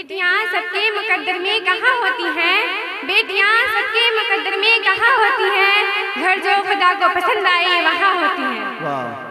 बेटियां सबके मुकद्दर में कहाँ होती हैं, बेटियां सबके मुकद्दर में कहाँ होती हैं, घर जो खुदा को पसंद आए वहाँ होती हैं।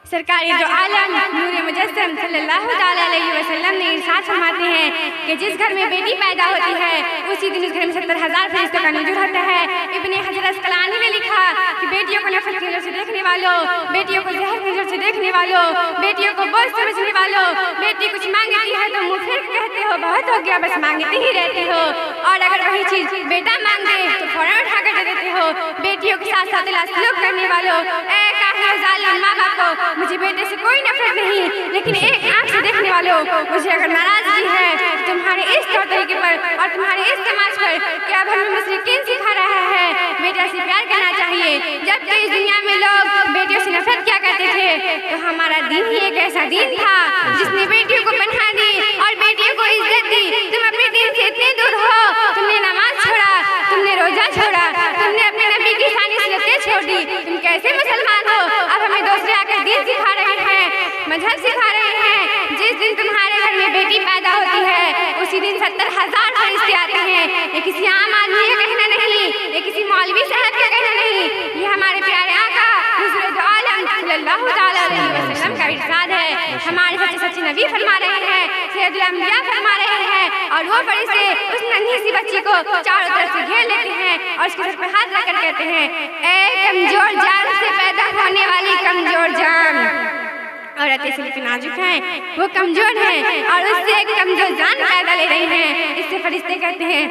सरकारी दो आलम नूर मुजस्सम सल्लल्लाहु अलैहि वसल्लम ने इरशाद फरमाते हैं कि जिस घर में बेटी पैदा होती है उसी दिन उस घर में 70,000 फरिश्तों का नुज़ूल होता है। इब्ने हजर अस्क़लानी ने लिखा कि बेटियों को नफरत की नज़र से देखने वालों, बेटियों को जहर की नज़र से देखने वालों, बेटियों को बोझ समझने वालों, बेटी कुछ मांगती है तो मुँह फेर कहते हो बहुत हो गया बस मांगते ही रहते हो, और अगर वही चीज़ बेटा मांगे तो फौरन उठा कर दे देते हो। बेटियों के साथ साथ सलूक करने वालों, माँ बाप को मुझे बेटे से कोई नफरत नहीं, लेकिन एक आंख से देखने वालों मुझे अगर नाराजगी है तुम्हारे इस तौर तरीके पर और तुम्हारे इस समाज पर क्या हमें मुशरिकीन सिखा रहा है बेटा से प्यार करना चाहिए, जबकि इस दुनिया में लोग बेटियों से नफरत क्या करते थे। तो हमारा दिन ही एक ऐसा दिन था जिसने बेटियों को पनाह दी और बेटियों को इज्जत दी। तुम अपने दिन से इतने दूर हो, तुमने नमाज छोड़ा, तुमने रोजा छोड़ा, तुमने अपने नबी की शानी सुन्नतें छोड़ दी, तुम कैसे मुसलमान हो। अब हमें दूसरे आकर दिन सिखा रहे हैं, मजहब सिखा रहे हैं। जिस दिन तुम्हारे घर में बेटी पैदा होती है उसी दिन 70,000 फरिश्ते आते हैं। ये किसी आम आदमी का कहना नहीं, ये किसी मौलवी साहब का कहना नहीं, ये हमारे प्यारे आका हुज़ूर दो आलम सल्लल्लाहु अलैहि वसल्लम का इरशाद है। हमारे सच्चे सच्चे नबी फरमा रहे हैं, सैयदुल अंबिया फरमा रहे हैं, और वो फरिश्ते उस नन्ही सी बच्ची को चारों तरफ से घेर लेते हैं और उसके सर पर हाथ रखकर कहते हैं, ए कमजोर जान से पैदा होने वाली कमजोर जान। औरतें सिर्फ नाजुक हैं, वो कमजोर हैं और उससे एक कमजोर जान पैदा ले रही हैं। इससे फरिश्ते कहते हैं,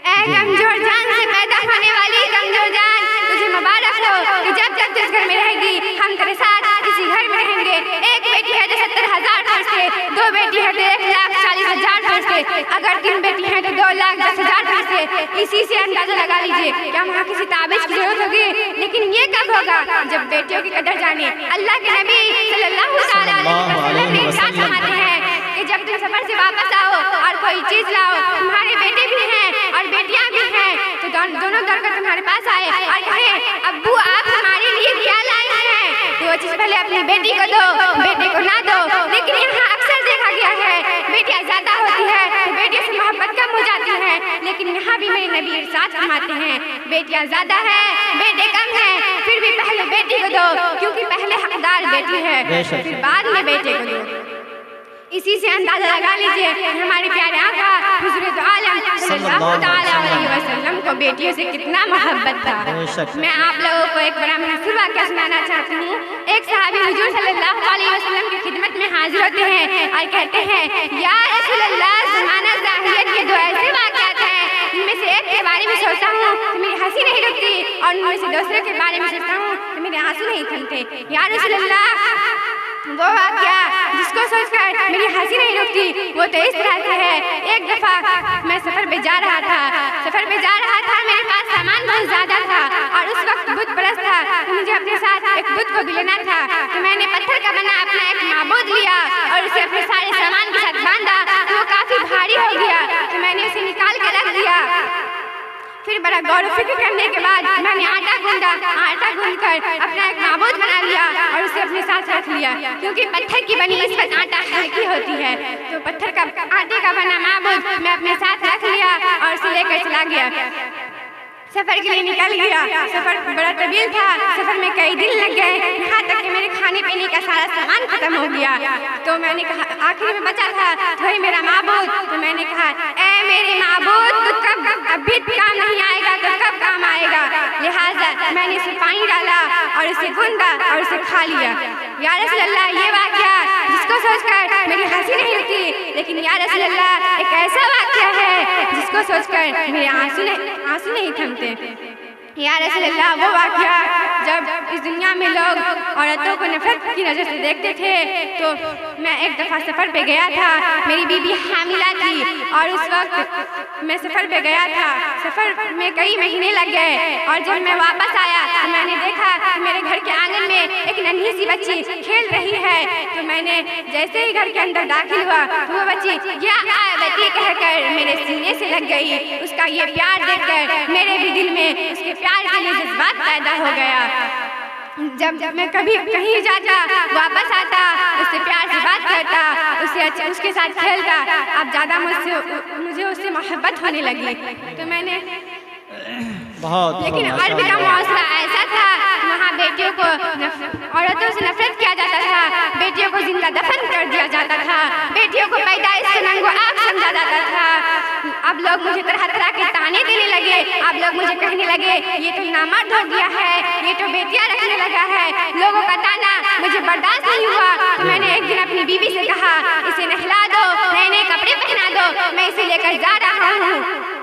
ए कमजोर जान से पैदा होने वाली कमजोर जान, तुझे मुबारक हो कि जब तक इस घर में रहेगी हम तेरे साथ इसी घर में रहेंगे। एक बेटी है तो 70,000 फरिश्ते, दो बेटी है तो 1,40,000 फरिश्ते, अगर 3 बेटी है तो 2,10,000 फरिश्ते। इसी से अंदाजा लगा लीजिए क्या वहाँ किसी ताबीज़ की जरूरत होगी। लेकिन ये कब होगा जब बेटियों की कदर जाने। अल्लाह के नबी सल्लल्लाहु अलैहि वसल्लम ने इरशाद फरमाते हैं कि जब तुम सफर से वापस आओ और कोई चीज लाओ, तुम्हारे बेटे भी हैं और बेटियां भी हैं, तो दोनों दौड़कर तुम्हारे पास आए और कहे अब्बू आप हमारे लिए क्या लाए हैं, तो वो चीज पहले अपनी बेटी को दो, बेटे को ना दो। लेकिन यहाँ अक्सर देखा गया है बेटियां ज्यादा होती है तो बेटियों से मोहब्बत कम हो जाती है, लेकिन यहाँ भी मेरे नबी इरशाद फरमाते हैं बेटियां ज्यादा है बेटे कम है, फिर भी पहले बेटी को दो क्योंकि पहले हकदार बेटी है, फिर बाद में बेटे को दो। इसी से अंदाजा लगा लीजिए हमारे प्यारे आका हुज़ूर दो आलम सल्लल्लाहु अलैहि वसल्लम को बेटियों से कितना मोहब्बत था। मैं आप लोगों को एक बड़ा मशहूर वाक़या सुनाना चाहती हूँ। एक सहाबी हुज़ूर सल्लल्लाहु अलैहि वसल्लम की खिदमत में हाजिर होते हैं और कहते हैं, या रसूल अल्लाह, ज़माना ज़ाहिलियत के दो ऐसे वाक़यात हैं जिनमें से एक के बारे में सोचता हूँ तो मेरी हंसी नहीं रुकती और उनमें से दूसरे के बारे में सोचता हूँ तो मेरे आंसू नहीं थमते। या रसूल अल्लाह, वो वाक़या जिसको सोचकर मेरी हंसी नहीं रुकती वो तो इस तरह से है। एक दफ़ा मैं सफ़र पे जा रहा था, मेरे पास सामान बहुत ज़्यादा था और उस वक्त बुत परस्त था तो मुझे अपने साथ एक बुत को भी लेना था। तो मैंने पत्थर का बना अपना एक माबूद लिया और उसे अपने सारे सामान के साथ बांधा तो वो काफ़ी भारी हो गया, तो मैंने उसे निकाल के रख दिया। फिर बड़ा गौर फिक्र करने के बाद मैंने आटा गूंदकर अपना एक माबूद बना लिया और उसे अपने साथ रख लिया, क्योंकि पत्थर की बनी इस पर आटा हल्की होती है, तो पत्थर का आटे का बना माबूद मैं अपने साथ रख लिया और उसे लेकर चला गया। सफ़र के लिए निकल गया। सफ़र बड़ा तवील था, सफ़र में कई दिन लग गए, यहाँ तक कि मेरे खाने पीने का सारा सामान खत्म हो गया। तो मैंने कहा, आखिर में बचा था वही मेरा माबूद, तो मैंने कहा, ए मेरे माबूद, तो कब अभी काम नहीं आएगा तो कब काम आएगा। लिहाजा मैंने उसे पानी डाला और उसे गूंदा और उसे खा लिया। या रसूल अल्लाह, ये वाक़या जिसको सोचकर मेरी हंसी नहीं रुकती, लेकिन या रसूल अल्लाह एक ऐसा वाक़या है जिसको सोचकर मेरे आंसू नहीं थमते। या रसूल अल्लाह, वो वाक़या जब इस दुनिया में लोग औरतों को नफरत की नज़र से देखते थे, तो मैं एक दफ़ा सफ़र पे गया था, मेरी बीबी हामिला थी और उस वक्त मैं सफ़र पे गया था। सफ़र में कई महीने लग गए और जब मैं वापस आया तो मैंने देखा कि मेरे घर के आंगन में एक नन्ही सी बच्ची खेल रही है। तो मैंने जैसे ही घर के अंदर दाखिल हुआ तो वो बच्ची या बेटी कहकर मेरे सीने से लग गई। उसका ये प्यार देखकर मेरे भी दिल में उसके प्यार के लिए जज्बात पैदा हो गया। जब मैं कभी कहीं जाता, वापस आता, उससे प्यार से बात करता, उसके साथ खेलता, अब ज़्यादा मुझे उससे मोहब्बत होने लगी। तो मैंने लेकिन अरब का मौसला ऐसा था, वहाँ बेटियों को औरतों से नफरत किया जाता था, बेटियों को जिंदा दफन कर दिया जाता था, बेटियों को पैदाइश से नंगो आँख समझा जाता था। अब लोग मुझे तरह तरह के ताने देने लगे, अब लोग मुझे कहने लगे ये तो नामर्द हो गया है, ये तो बेटियां रखने लगा है। लोगों का ताना मुझे बर्दाश्त नहीं हुआ, तो मैंने एक दिन अपनी बीवी से कहा इसे नहला दो, नए नए कपड़े पहना दो, मैं इसे लेकर जा रहा हूँ।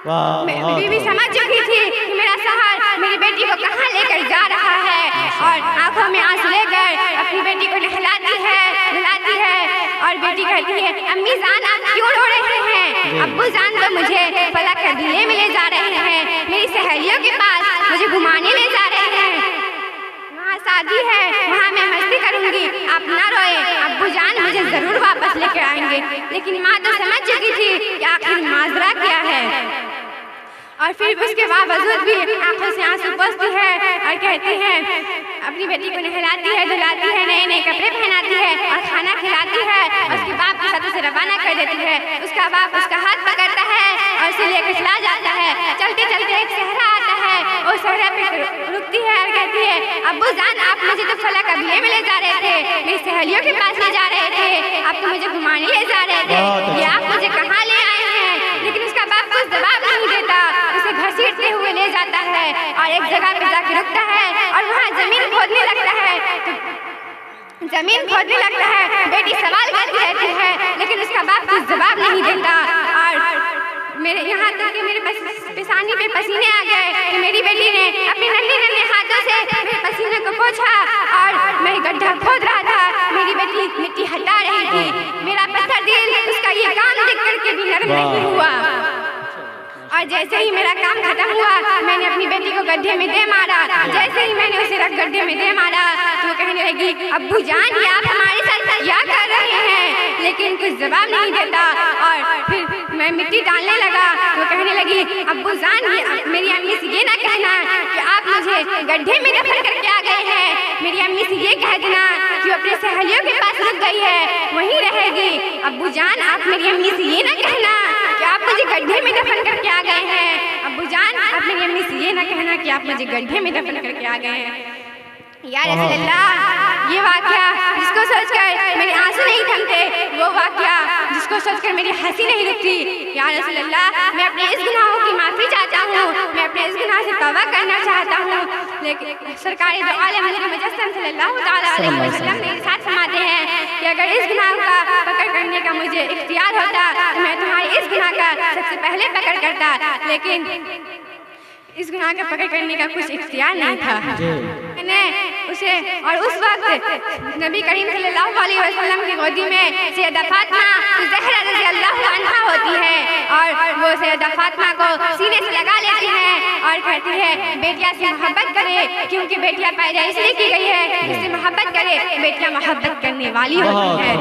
बीवी समझ चुकी थी कि मेरा शौहर मेरी बेटी को कहाँ लेकर जा रहा है, और आंखों में आंसू लेकर अपनी बेटी को नहलाती है, धुलाती है, और बेटी कहती है अम्मी जान आप क्यों रो रहे हैं, अब्बू जान तो मुझे फलक के दिले में ले जा रहे हैं, मेरी सहेलियों के पास मुझे घुमाने ले जा रहे हैं, वहाँ शादी है, वहाँ मैं मस्ती करूँगी, आप ना रोए, अब्बू जान मुझे जरूर वापस लेकर आएंगे। लेकिन माँ तो समझ चुकी थी कि आखिर माजरा क्या है, और फिर उसके बावजूद भी आंखों से आंसू पोंछती है और कहती है, अपनी बेटी को नहलाती है, धुलाती है, नए नए कपड़े पहनाती है और खाना खिलाती है, और उसके बाप के साथ उसे रवाना कर देती है। उसका बाप उसका हाथ पकड़ता है और उसे लेकर चला जाता है। चलते चलते एक सहरा आता है, वो सहरा पे रुकती है और कहती है अब्बू जान आप मुझे तो फला कबीले में ले जा रहे थे, मेरी सहेलियों के पास ले जा रहे थे, आप तो मुझे घुमाने ले जा रहे थे, ये आप मुझे कहाँ ले आए हैं। लेकिन उसका बाप कुछ जवाब नहीं देता, उसे घसीटते हुए ले जाता है और एक जगह पे जाके रुकता है और वहाँ जमीन खोदने लगता है। तो जमीन खोदने लगता है, बेटी सवाल करती रहती है, लेकिन उसका बाप कुछ जवाब नहीं देता। और मेरे यहाँ तक कि मेरे पेशानी पे पसीने आ गए कि मेरी बेटी ने अपने नन्हे नन्हे हाथों से मेरे पसीने को पोंछा, और मैं गड्ढा खोद रहा था, मेरी बेटी मिट्टी हटा रही थी। मेरा पत्थर दिल उसका ये काम देख करके भी नरम नहीं हुआ, और जैसे ही मेरा काम खत्म हुआ मैंने अपनी बेटी को गड्ढे में दे मारा। जैसे ही मैंने उसे रख गड्ढे में दे मारा तो वो कहने लगी अब्बू जान ये आप हमारे साथ क्या कर रहे हैं, लेकिन कुछ जवाब नहीं देता। और फिर मैं मिट्टी डालने लगा तो कहने लगी अब्बू जान मेरी अम्मी से ये ना कहना कि आप मुझे गड्ढे में दफन करके आ गए हैं, मेरी अम्मी से ये कह देना कि वो अपने सहेलियों के पास रुक गई है, वहीं रहेगी। अब्बू जान आप मेरी अम्मी से ये ना कहना कि आप मुझे गड्ढे में दफन करके आ गए हैं, अब्बू जान आप मेरी अम्मी से ये ना कहना कि आप मुझे गड्ढे में दफन करके आ गए हैं। या रसूल अल्लाह, ये वाक़या जिसको सोचकर मेरे आंसू नहीं थमते, वो वाक़या जिसको सोचकर मेरी हंसी नहीं रुकती। या रसूल अल्लाह, मैं अपने इस गुनाहों की माफ़ी चाहता हूँ, मैं अपने इस गुनाह से तौबा करना चाहता हूँ। लेकिन सरकारी दो आलम हज़रत मुजस्सम सल्लल्लाहु अलैहि वसल्लम ने इरशाद फरमाते हैं कि अगर इस गुनाह का पकड़ करने का मुझे इख्तियार होता तो मैं तुम्हारे इस गुनाह का सबसे पहले पकड़ करता, लेकिन इस गुनाह का पकड़ करने का कुछ इख्तियार नहीं था। मैंने उसे, और उस वक्त नबी करीम सल्लल्लाहु अलैहि वसल्लम की गोदी में सैयदा फातिमा ज़हरा रज़ियल्लाहु अन्हा होती है, और वो सैयदा फातिमा को सीने से लगा लेती है और कहती है बेटियां से मोहब्बत करे, क्योंकि बेटियां पैदा इसलिए की गई है जिससे मोहब्बत करे, बेटियां मोहब्बत करने वाली होती है।